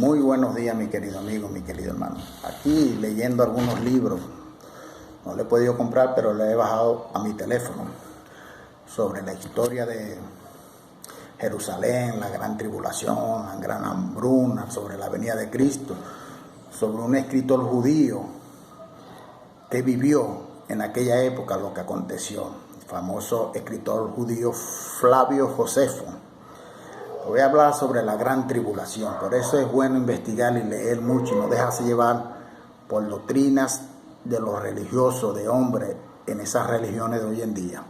Muy buenos días, mi querido amigo, mi querido hermano. Aquí leyendo algunos libros, no le he podido comprar, pero le he bajado a mi teléfono, sobre la historia de Jerusalén, la gran tribulación, la gran hambruna, sobre la venida de Cristo, sobre un escritor judío que vivió en aquella época lo que aconteció, el famoso escritor judío Flavio Josefo. Voy a hablar sobre la gran tribulación. Por eso es bueno investigar y leer mucho y no dejarse llevar por doctrinas de los religiosos, de hombres en esas religiones de hoy en día.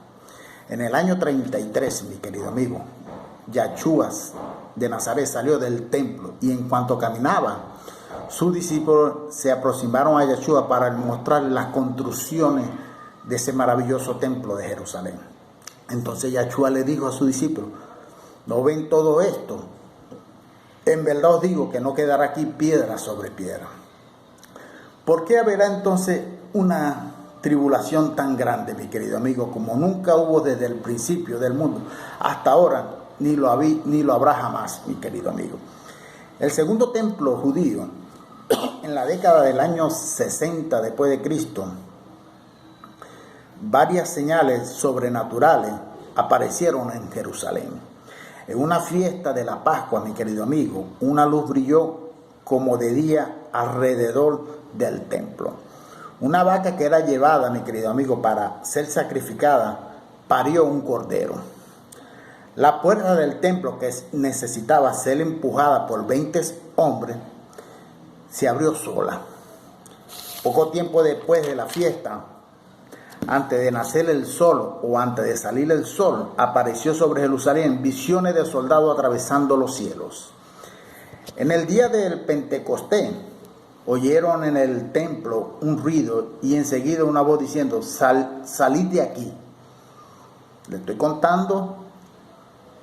En el año 33, mi querido amigo, Yahshua de Nazaret salió del templo, y en cuanto caminaba, sus discípulos se aproximaron a Yahshua para mostrarle las construcciones de ese maravilloso templo de Jerusalén. Entonces Yahshua le dijo a sus discípulos: ¿no ven todo esto? En verdad os digo que no quedará aquí piedra sobre piedra. ¿Por qué habrá entonces una tribulación tan grande, mi querido amigo, como nunca hubo desde el principio del mundo hasta ahora, ni lo habrá jamás, mi querido amigo? El segundo templo judío, en la década del año 60 después de Cristo, varias señales sobrenaturales aparecieron en Jerusalén. En una fiesta de la Pascua, mi querido amigo, una luz brilló como de día alrededor del templo. Una vaca que era llevada, mi querido amigo, para ser sacrificada, parió un cordero. La puerta del templo, que necesitaba ser empujada por 20 hombres, se abrió sola. Poco tiempo después de la fiesta, antes de nacer el sol o antes de salir el sol, apareció sobre Jerusalén visiones de soldados atravesando los cielos. En el día del Pentecostés, oyeron en el templo un ruido y enseguida una voz diciendo: salid de aquí. Le estoy contando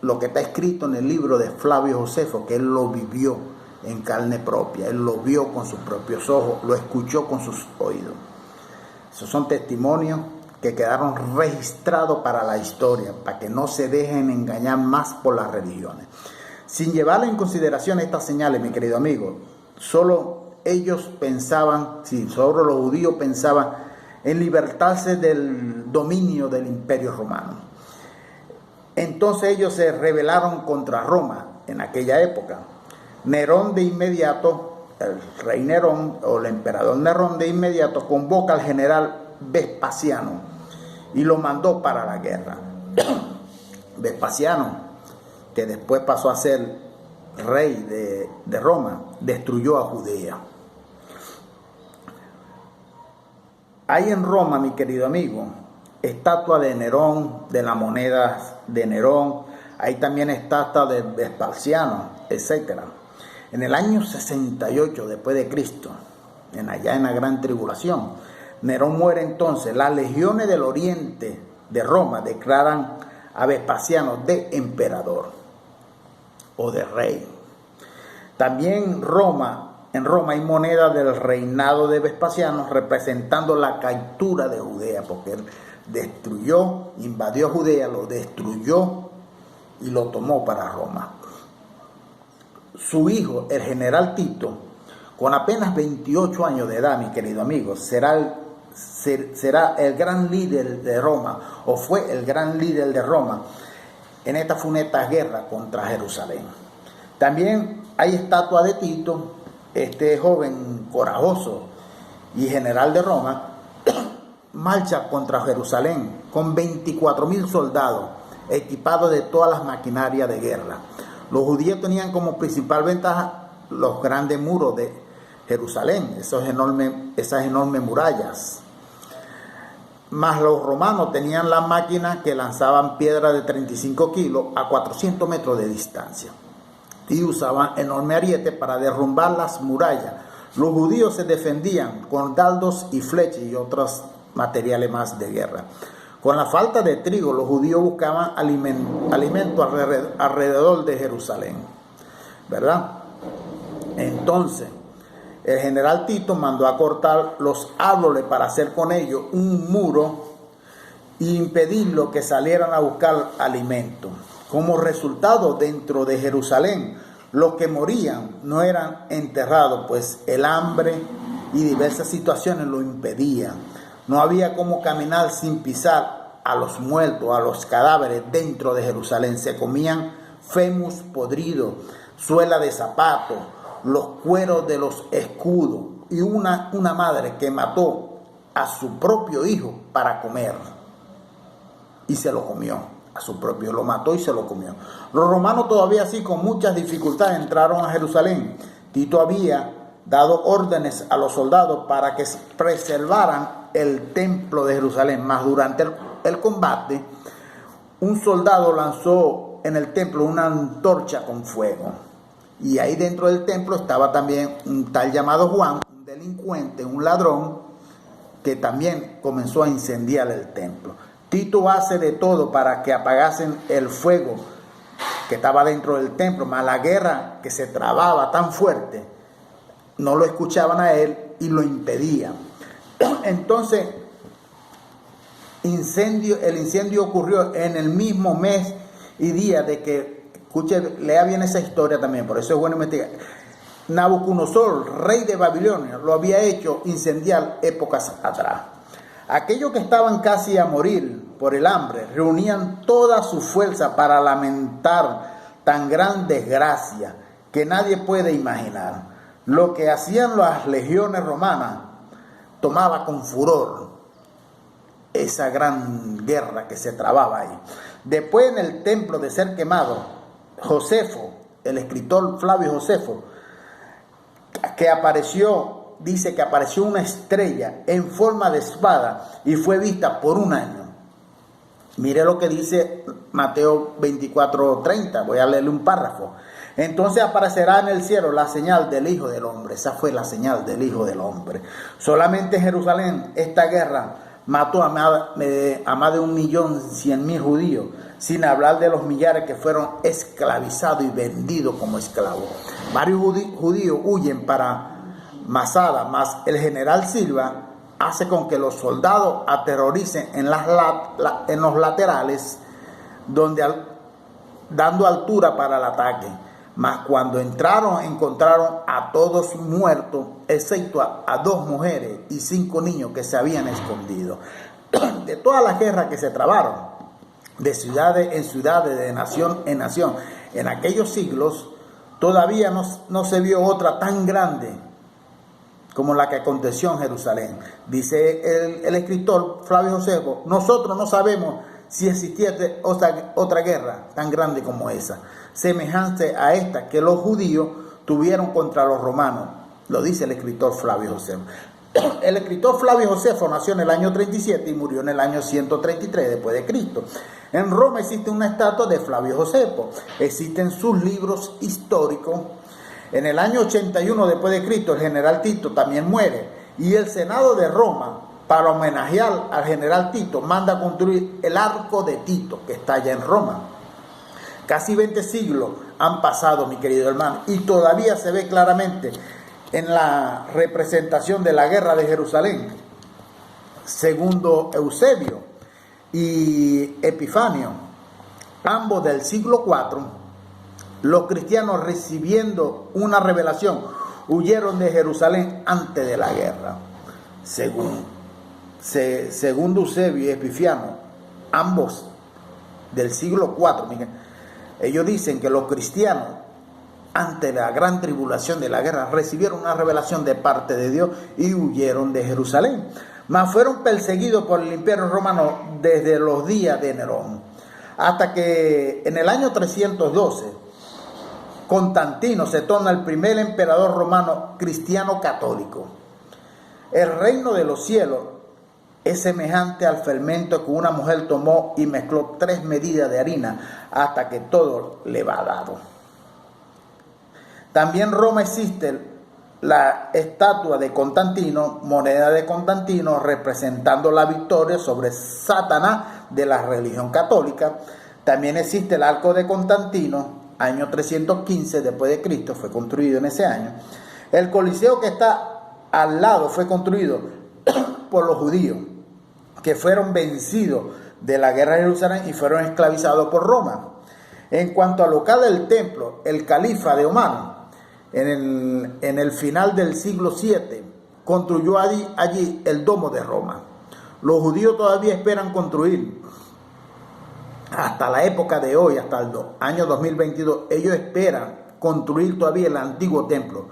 lo que está escrito en el libro de Flavio Josefo, que él lo vivió en carne propia, él lo vio con sus propios ojos, lo escuchó con sus oídos. Esos son testimonios que quedaron registrados para la historia, para que no se dejen engañar más por las religiones. Sin llevar en consideración estas señales, mi querido amigo, solo ellos pensaban, solo los judíos pensaban en libertarse del dominio del Imperio Romano. Entonces ellos se rebelaron contra Roma en aquella época. Nerón de inmediato, el rey Nerón o el emperador Nerón de inmediato convoca al general Vespasiano y lo mandó para la guerra. Vespasiano, que después pasó a ser rey de Roma, destruyó a Judea. Hay en Roma, mi querido amigo, estatua de Nerón, de las monedas de Nerón, hay también estatua de Vespasiano, etc. En el año 68 después de Cristo, allá en la gran tribulación, Nerón muere. Entonces las legiones del oriente de Roma declaran a Vespasiano de emperador o de rey. También en Roma hay monedas del reinado de Vespasiano representando la captura de Judea, porque él invadió Judea, lo destruyó y lo tomó para Roma. Su hijo, el general Tito, con apenas 28 años de edad, mi querido amigo, será el gran líder de Roma, o fue el gran líder de Roma en esta funesta guerra contra Jerusalén. También hay estatua de Tito, este joven corajoso y general de Roma, marcha contra Jerusalén con 24,000 soldados equipados de todas las maquinarias de guerra. Los judíos tenían como principal ventaja los grandes muros de Jerusalén, esas enormes murallas. Más los romanos tenían las máquinas que lanzaban piedras de 35 kilos a 400 metros de distancia y usaban enormes arietes para derrumbar las murallas. Los judíos se defendían con dardos y flechas y otros materiales más de guerra. Con la falta de trigo, los judíos buscaban alimento alrededor de Jerusalén, ¿verdad? Entonces, el general Tito mandó a cortar los árboles para hacer con ellos un muro e impedirlo que salieran a buscar alimento. Como resultado, dentro de Jerusalén, Los que morían no eran enterrados, pues el hambre y diversas situaciones lo impedían. No había cómo caminar sin pisar a los muertos, a los cadáveres dentro de Jerusalén. Se comían fémus podrido, suela de zapatos, los cueros de los escudos, y una madre que mató a su propio hijo para comer, y se lo comió, a su propio, lo mató y se lo comió. Los romanos todavía así con muchas dificultades entraron a Jerusalén. Tito había dado órdenes a los soldados para que preservaran el templo de Jerusalén, mas durante el combate un soldado lanzó en el templo una antorcha con fuego, y ahí dentro del templo estaba también un tal llamado Juan, un delincuente, un ladrón, que también comenzó a incendiar el templo. Tito hace de todo para que apagasen el fuego que estaba dentro del templo, mas la guerra que se trababa tan fuerte, no lo escuchaban a él y lo impedían. Entonces, el incendio ocurrió en el mismo mes y día de que, escuche, lea bien esa historia también, por eso es bueno investigar. Nabucodonosor, rey de Babilonia, lo había hecho incendiar épocas atrás. Aquellos que estaban casi a morir por el hambre reunían toda su fuerza para lamentar tan gran desgracia que nadie puede imaginar. Lo que hacían las legiones romanas tomaba con furor esa gran guerra que se trababa ahí. Después, en el templo de ser quemado, Josefo, el escritor Flavio Josefo, que apareció, dice que apareció una estrella en forma de espada y fue vista por un año. Mire lo que dice Mateo 24:30, voy a leerle un párrafo. Entonces aparecerá en el cielo la señal del Hijo del Hombre. Esa fue la señal del Hijo del Hombre. Solamente en Jerusalén esta guerra mató a más de 1.100.000 judíos, sin hablar de los millares que fueron esclavizados y vendidos como esclavos. Varios judíos huyen para Masada, mas el general Silva hace con que los soldados aterroricen en los laterales, dando altura para el ataque. Mas cuando encontraron a todos muertos, excepto a 2 mujeres y 5 niños que se habían escondido. De todas las guerras que se trabaron, de ciudades en ciudades, de nación en nación, en aquellos siglos, todavía no se vio otra tan grande como la que aconteció en Jerusalén. Dice el escritor Flavio Josefo: nosotros no sabemos si existiese otra guerra tan grande como esa, semejante a esta que los judíos tuvieron contra los romanos. Lo dice el escritor Flavio Josefo. El escritor Flavio Josefo nació en el año 37 y murió en el año 133 después de Cristo. En Roma existe una estatua de Flavio Josefo. Existen sus libros históricos. En el año 81 después de Cristo, el general Tito también muere, y el Senado de Roma, para homenajear al general Tito, manda construir el Arco de Tito, que está allá en Roma. Casi 20 siglos han pasado, mi querido hermano, y todavía se ve claramente en la representación de la guerra de Jerusalén, segundo Eusebio y Epifanio, ambos del siglo IV. Los cristianos, recibiendo una revelación, huyeron de Jerusalén antes de la guerra. Según Eusebio y Epifanio, ambos del siglo IV, ellos dicen que los cristianos, ante la gran tribulación de la guerra, recibieron una revelación de parte de Dios y huyeron de Jerusalén. Mas fueron perseguidos por el Imperio Romano desde los días de Nerón, hasta que en el año 312, Constantino se torna el primer emperador romano cristiano católico. El reino de los cielos es semejante al fermento que una mujer tomó y mezcló 3 medidas de harina hasta que todo le va dado. También en Roma existe la estatua de Constantino, moneda de Constantino, representando la victoria sobre Satanás de la religión católica. También existe el arco de Constantino, año 315 después de Cristo, fue construido en ese año. El Coliseo que está al lado fue construido por los judíos, que fueron vencidos de la guerra de Jerusalén y fueron esclavizados por Roma. En cuanto al local del templo, el califa de Omán, en el final del siglo VII, construyó allí el Domo de Roma. Los judíos todavía esperan construir, hasta la época de hoy, hasta el año 2022, ellos esperan construir todavía el antiguo templo,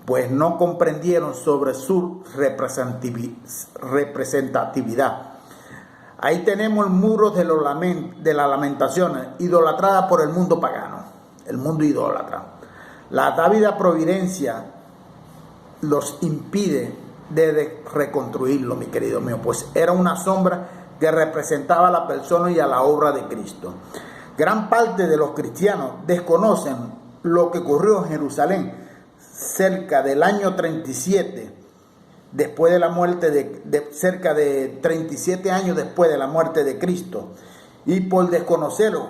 pues no comprendieron sobre su representatividad. Ahí tenemos el muro de las lamentaciones, idolatrada por el mundo pagano, el mundo idólatra. La dávida providencia los impide de reconstruirlo, mi querido mío, pues era una sombra que representaba a la persona y a la obra de Cristo. Gran parte de los cristianos desconocen lo que ocurrió en Jerusalén cerca del año 37, después de la muerte cerca de 37 años después de la muerte de Cristo, y por desconocerlo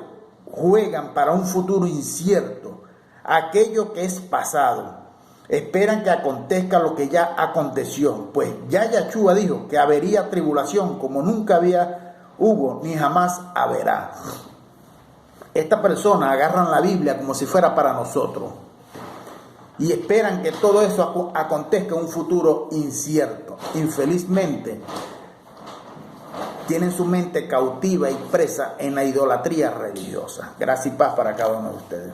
juegan para un futuro incierto, aquello que es pasado. Esperan que acontezca lo que ya aconteció, pues ya Yahshua dijo que habría tribulación como nunca hubo ni jamás habrá. Estas personas agarran la Biblia como si fuera para nosotros y esperan que todo eso acontezca en un futuro incierto. Infelizmente, tienen su mente cautiva y presa en la idolatría religiosa. Gracias y paz para cada uno de ustedes.